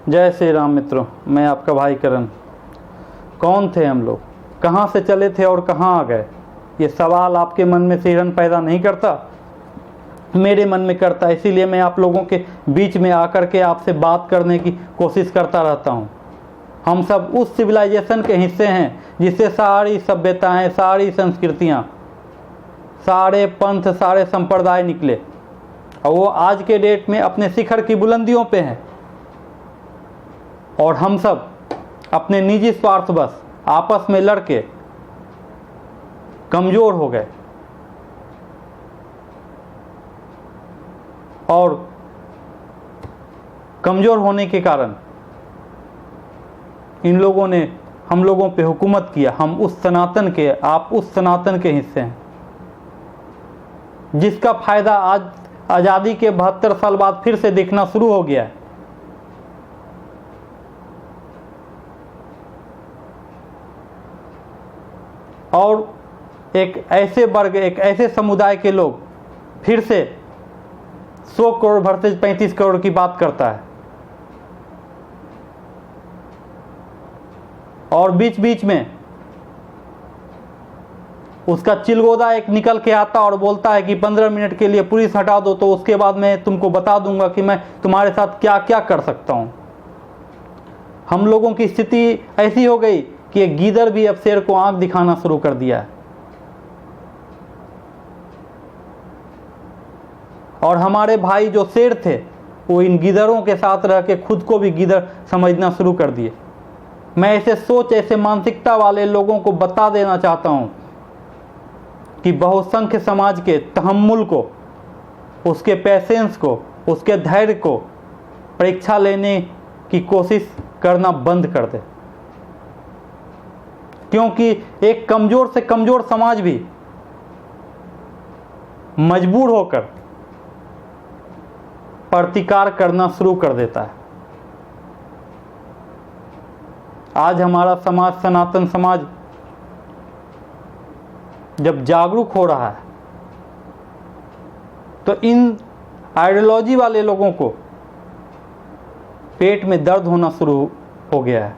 जय श्री राम मित्रों, मैं आपका भाई करण। कौन थे हम लोग, कहाँ से चले थे और कहाँ आ गए? ये सवाल आपके मन में सिहरन पैदा नहीं करता? मेरे मन में करता है, इसीलिए मैं आप लोगों के बीच में आकर के आपसे बात करने की कोशिश करता रहता हूँ। हम सब उस सिविलाइजेशन के हिस्से हैं जिससे सारी सभ्यताएं, सारी संस्कृतियाँ, सारे पंथ, सारे संप्रदाय निकले, और वो आज के डेट में अपने शिखर की बुलंदियों पे हैं। और हम सब अपने निजी स्वार्थवश आपस में लड़के कमज़ोर हो गए, और कमज़ोर होने के कारण इन लोगों ने हम लोगों पे हुकूमत किया। हम उस सनातन के, आप उस सनातन के हिस्से हैं जिसका फ़ायदा आज आज़ादी के 72 साल बाद फिर से देखना शुरू हो गया है। और एक ऐसे वर्ग, एक ऐसे समुदाय के लोग फिर से 100 करोड़ वर्सेज 35 करोड़ की बात करता है, और बीच बीच में उसका चिलगोदा एक निकल के आता और बोलता है कि 15 मिनट के लिए पुलिस हटा दो, तो उसके बाद मैं तुमको बता दूंगा कि मैं तुम्हारे साथ क्या क्या कर सकता हूं। हम लोगों की स्थिति ऐसी हो गई कि एक गीदड़ भी अब शेर को आंख दिखाना शुरू कर दिया है। और हमारे भाई जो शेर थे वो इन गीदड़ों के साथ रह के खुद को भी गीदड़ समझना शुरू कर दिए। मैं ऐसे सोच, ऐसे मानसिकता वाले लोगों को बता देना चाहता हूं कि बहुसंख्य समाज के तहम्मुल को, उसके पेशेंस को, उसके धैर्य को परीक्षा लेने की कोशिश करना बंद कर दे, क्योंकि एक कमजोर से कमजोर समाज भी मजबूर होकर प्रतिकार करना शुरू कर देता है। आज हमारा समाज, सनातन समाज जब जागरूक हो रहा है तो इन आइडियोलॉजी वाले लोगों को पेट में दर्द होना शुरू हो गया है,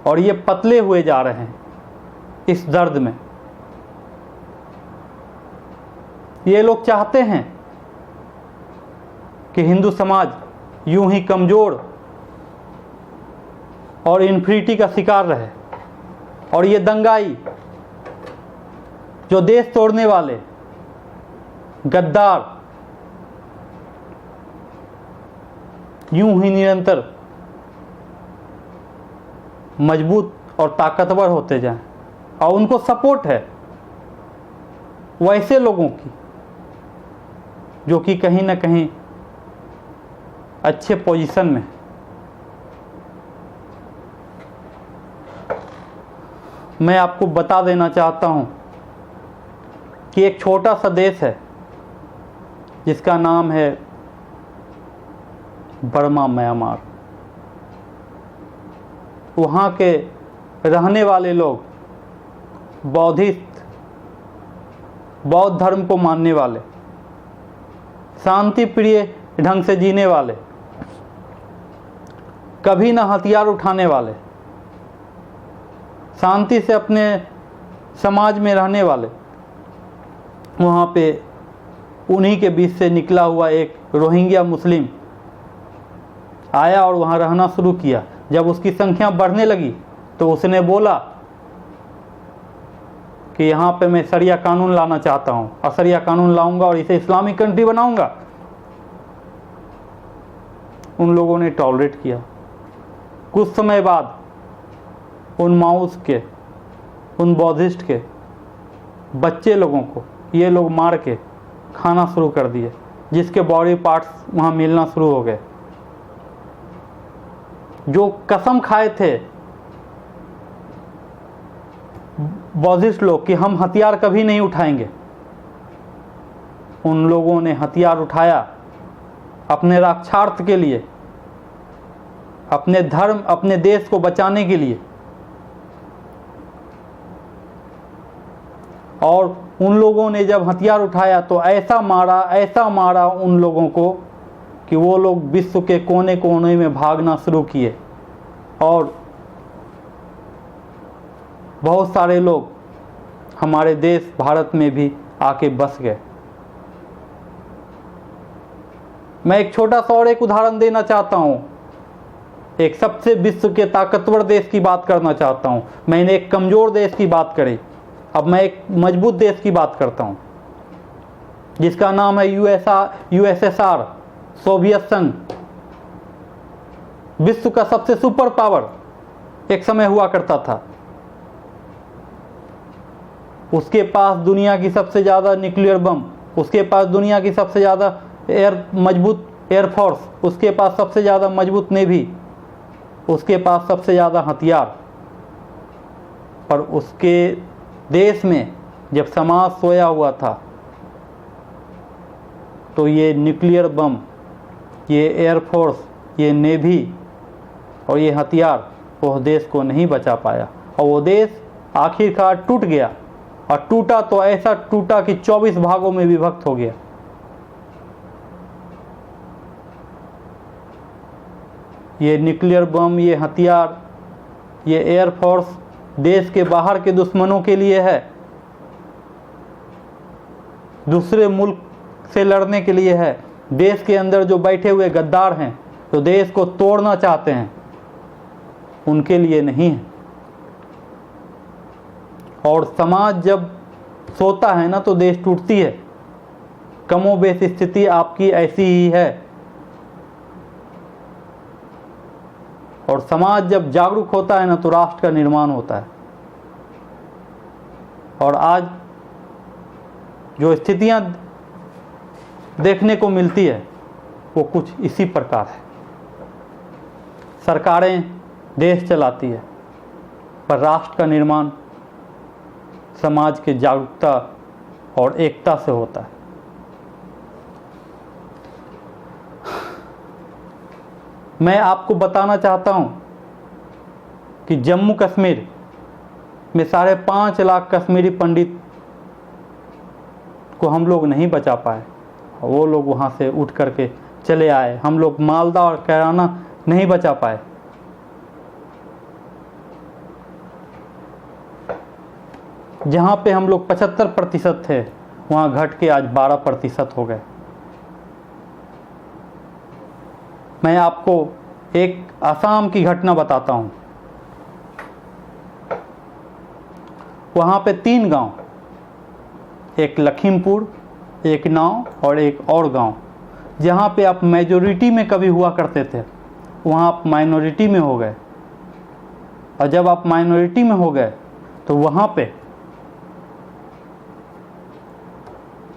और ये पतले हुए जा रहे हैं इस दर्द में। ये लोग चाहते हैं कि हिंदू समाज यूं ही कमजोर और इन्फिनिटी का शिकार रहे, और ये दंगाई जो देश तोड़ने वाले गद्दार यूं ही निरंतर मजबूत और ताकतवर होते जाएं, और उनको सपोर्ट है वैसे लोगों की जो कि कहीं ना कहीं अच्छे पोजीशन में। मैं आपको बता देना चाहता हूं कि एक छोटा सा देश है जिसका नाम है बर्मा, म्यांमार। वहाँ के रहने वाले लोग बौद्धिस्ट, बौद्ध धर्म को मानने वाले, शांति प्रिय ढंग से जीने वाले, कभी ना हथियार उठाने वाले, शांति से अपने समाज में रहने वाले, वहाँ पे उन्हीं के बीच से निकला हुआ एक रोहिंग्या मुस्लिम आया और वहाँ रहना शुरू किया। जब उसकी संख्या बढ़ने लगी तो उसने बोला कि यहाँ पे मैं शरिया कानून लाना चाहता हूँ, और शरिया कानून लाऊंगा और इसे इस्लामिक कंट्री बनाऊंगा। उन लोगों ने टॉलरेट किया। कुछ समय बाद उन माउस के, उन बौद्धिस्ट के बच्चे लोगों को ये लोग मार के खाना शुरू कर दिए, जिसके बॉडी पार्ट्स वहाँ मिलना शुरू हो गए। जो कसम खाए थे बौद्धिस्ट लोग कि हम हथियार कभी नहीं उठाएंगे, उन लोगों ने हथियार उठाया अपने रक्षार्थ के लिए, अपने धर्म, अपने देश को बचाने के लिए। और उन लोगों ने जब हथियार उठाया तो ऐसा मारा उन लोगों को कि वो लोग विश्व के कोने कोने में भागना शुरू किए और बहुत सारे लोग हमारे देश भारत में भी आके बस गए। मैं एक छोटा सा और एक उदाहरण देना चाहता हूँ। एक सबसे विश्व के ताकतवर देश की बात करना चाहता हूँ। मैंने एक कमज़ोर देश की बात करी, अब मैं एक मजबूत देश की बात करता हूँ जिसका नाम है यूएसएसआर, सोवियत संघ। विश्व का सबसे सुपर पावर एक समय हुआ करता था। उसके पास दुनिया की सबसे ज़्यादा न्यूक्लियर बम, उसके पास दुनिया की सबसे ज़्यादा मजबूत एयरफोर्स, उसके पास सबसे ज़्यादा मजबूत नेवी, उसके पास सबसे ज़्यादा हथियार। पर उसके देश में जब समाज सोया हुआ था तो ये न्यूक्लियर बम, ये एयरफोर्स, ये नेवी और ये हथियार वो देश को नहीं बचा पाया और वो देश आखिरकार टूट गया। और टूटा तो ऐसा टूटा कि 24 भागों में विभक्त हो गया। ये न्यूक्लियर बम, ये हथियार, ये एयरफोर्स देश के बाहर के दुश्मनों के लिए है, दूसरे मुल्क से लड़ने के लिए है। देश के अंदर जो बैठे हुए गद्दार हैं, जो देश को तोड़ना चाहते हैं, उनके लिए नहीं है। और समाज जब सोता है ना तो देश टूटती है। कमोबेश स्थिति आपकी ऐसी ही है। और समाज जब जागरूक होता है ना तो राष्ट्र का निर्माण होता है। और आज जो स्थितियां देखने को मिलती है वो कुछ इसी प्रकार है। सरकारें देश चलाती है पर राष्ट्र का निर्माण समाज की जागरूकता और एकता से होता है। मैं आपको बताना चाहता हूं कि जम्मू कश्मीर में 5.5 लाख कश्मीरी पंडित को हम लोग नहीं बचा पाए। वो लोग वहां से उठ करके चले आए। हम लोग मालदा और कैराना नहीं बचा पाए। जहां पे हम लोग 75% थे वहां घट के आज 12% हो गए। मैं आपको एक असम की घटना बताता हूं। वहां पे 3 गांव, एक लखीमपुर, एक नाव और एक और गांव, जहां पे आप मेजोरिटी में कभी हुआ करते थे वहां आप माइनॉरिटी में हो गए। और जब आप माइनॉरिटी में हो गए तो वहां पे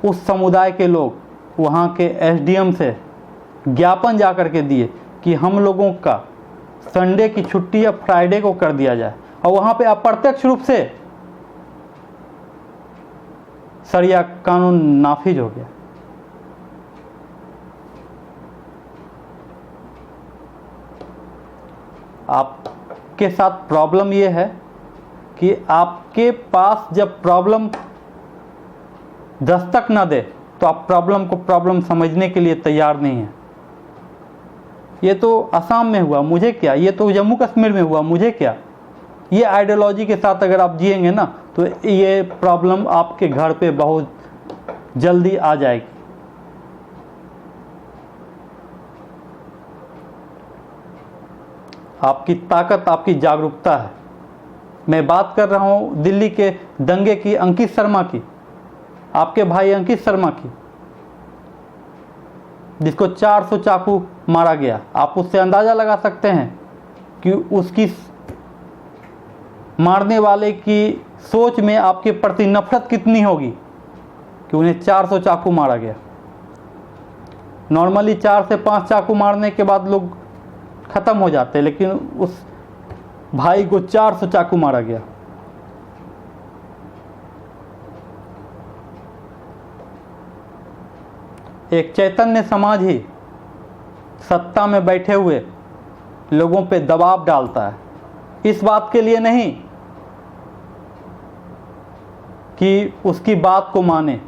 उस समुदाय के लोग वहाँ के एसडीएम से ज्ञापन जा कर के दिए कि हम लोगों का संडे की छुट्टी या फ्राइडे को कर दिया जाए। और वहाँ पे अप्रत्यक्ष रूप से शरिया कानून नाफिज हो गया। आपके साथ प्रॉब्लम ये है कि आपके पास जब प्रॉब्लम दस्तक ना दे तो आप प्रॉब्लम को प्रॉब्लम समझने के लिए तैयार नहीं हैं। ये तो असम में हुआ, मुझे क्या। ये तो जम्मू कश्मीर में हुआ, मुझे क्या। ये आइडियोलॉजी के साथ अगर आप जिएंगे ना तो ये प्रॉब्लम आपके घर पे बहुत जल्दी आ जाएगी। आपकी ताकत आपकी जागरूकता है। मैं बात कर रहा हूं दिल्ली के दंगे की, अंकित शर्मा की, आपके भाई अंकित शर्मा की, जिसको 400 चाकू मारा गया। आप उससे अंदाजा लगा सकते हैं कि उसकी मारने वाले की सोच में आपके प्रति नफरत कितनी होगी कि उन्हें 400 चाकू मारा गया। नॉर्मली 4 से 5 चाकू मारने के बाद लोग खत्म हो जाते हैं, लेकिन उस भाई को 400 चाकू मारा गया। एक चैतन्य समाज ही सत्ता में बैठे हुए लोगों पे दबाव डालता है, इस बात के लिए नहीं कि उसकी बात को माने,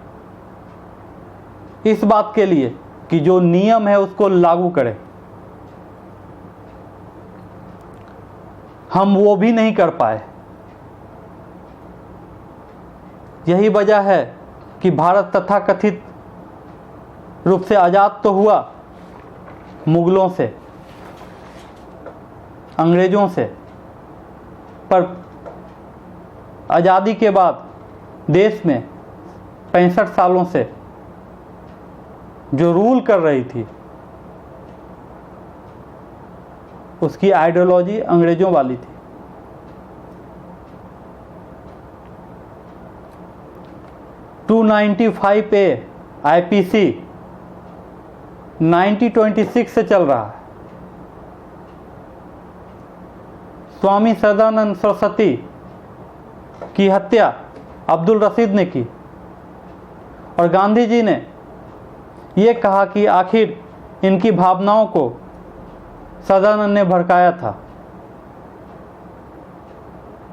इस बात के लिए कि जो नियम है उसको लागू करें। हम वो भी नहीं कर पाए। यही वजह है कि भारत तथाकथित रूप से आज़ाद तो हुआ मुगलों से, अंग्रेज़ों से, पर आज़ादी के बाद देश में 65 सालों से जो रूल कर रही थी उसकी आइडियोलॉजी अंग्रेज़ों वाली थी। टू 295A IPC 1926 से चल रहा है। स्वामी सदानंद सरस्वती की हत्या अब्दुल रशीद ने की और गांधी जी ने ये कहा कि आखिर इनकी भावनाओं को सदानंद ने भड़काया था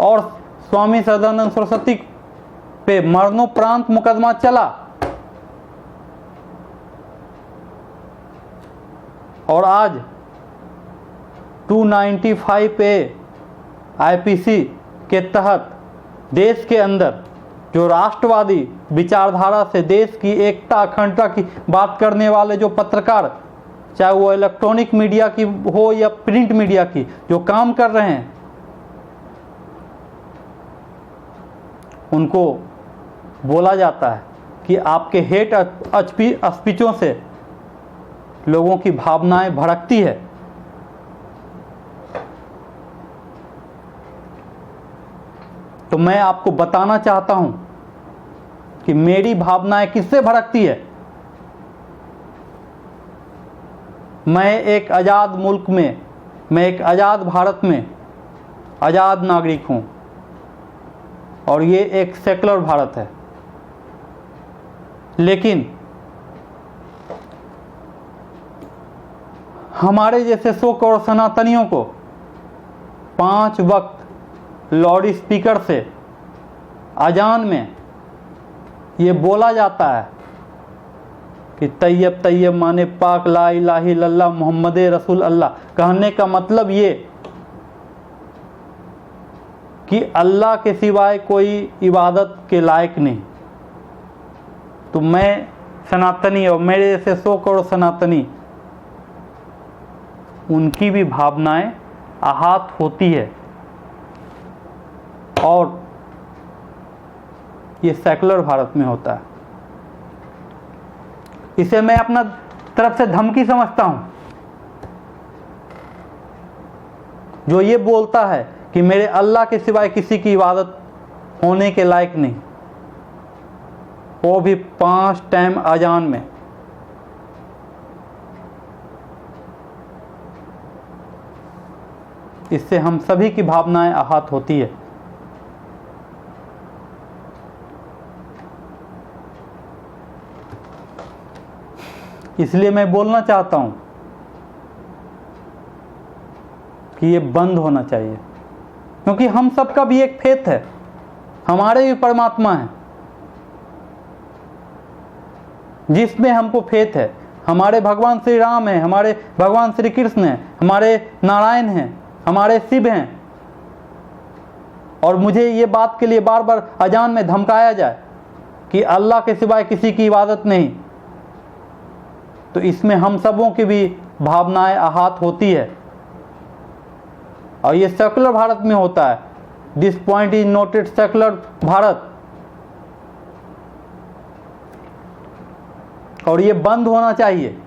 और स्वामी सदानंद सरस्वती पे मरणोपरांत मुकदमा चला और आज 295A IPC के तहत देश के अंदर जो राष्ट्रवादी विचारधारा से देश की एकता अखंडता की बात करने वाले जो पत्रकार, चाहे वो इलेक्ट्रॉनिक मीडिया की हो या प्रिंट मीडिया की, जो काम कर रहे हैं, उनको बोला जाता है कि आपके हेट स्पीचों से लोगों की भावनाएं भड़कती है। तो मैं आपको बताना चाहता हूं कि मेरी भावनाएं किससे भड़कती है। मैं एक आज़ाद मुल्क में, मैं एक आज़ाद भारत में आज़ाद नागरिक हूं और ये एक सेकुलर भारत है। लेकिन हमारे जैसे सो करोड़ सनातनियों को 5 वक्त लाउड स्पीकर से अजान में ये बोला जाता है कि तैयब तैयब माने पाक ला इलाहा इल्लल्लाह मोहम्मद रसूल अल्लाह। कहने का मतलब ये कि अल्लाह के सिवाय कोई इबादत के लायक नहीं। तो मैं सनातनी और मेरे जैसे 100 करोड़ सनातनी, उनकी भी भावनाएं आहत होती है और ये सेकुलर भारत में होता है। इसे मैं अपना तरफ से धमकी समझता हूं। जो ये बोलता है कि मेरे अल्लाह के सिवाय किसी की इबादत होने के लायक नहीं, वो भी 5 टाइम अजान में। इससे हम सभी की भावनाएं आहत होती है। इसलिए मैं बोलना चाहता हूं कि ये बंद होना चाहिए, क्योंकि हम सबका भी एक फेथ है, हमारे भी परमात्मा है जिसमें हमको फेथ है। हमारे भगवान श्री राम हैं, हमारे भगवान श्री कृष्ण हैं, हमारे नारायण हैं, हमारे शिव हैं। और मुझे ये बात के लिए बार बार अजान में धमकाया जाए कि अल्लाह के सिवाय किसी की इबादत नहीं, तो इसमें हम सबों की भी भावनाएं आहत होती है। और ये सेकुलर भारत में होता है। This point is noted secular Bharat. और ये बंद होना चाहिए।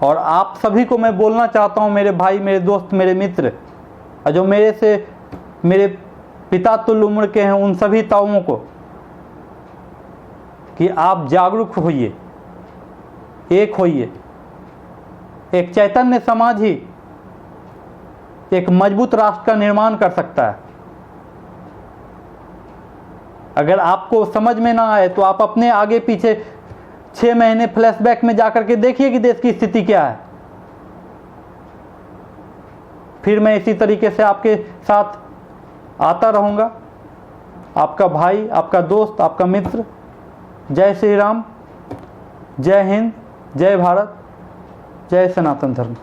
और आप सभी को मैं बोलना चाहता हूं, मेरे भाई, मेरे दोस्त, मेरे मित्र, जो मेरे से मेरे पिता तुल्य उम्र के हैं, उन सभी ताऊओं को, कि आप जागरूक होइए, एक होइए। एक चैतन्य समाज ही एक मजबूत राष्ट्र का निर्माण कर सकता है। अगर आपको समझ में ना आए तो आप अपने आगे पीछे 6 महीने फ्लैशबैक में जाकर के देखिए कि देश की स्थिति क्या है। फिर मैं इसी तरीके से आपके साथ आता रहूँगा। आपका भाई, आपका दोस्त, आपका मित्र। जय श्री राम, जय हिंद, जय भारत, जय सनातन धर्म।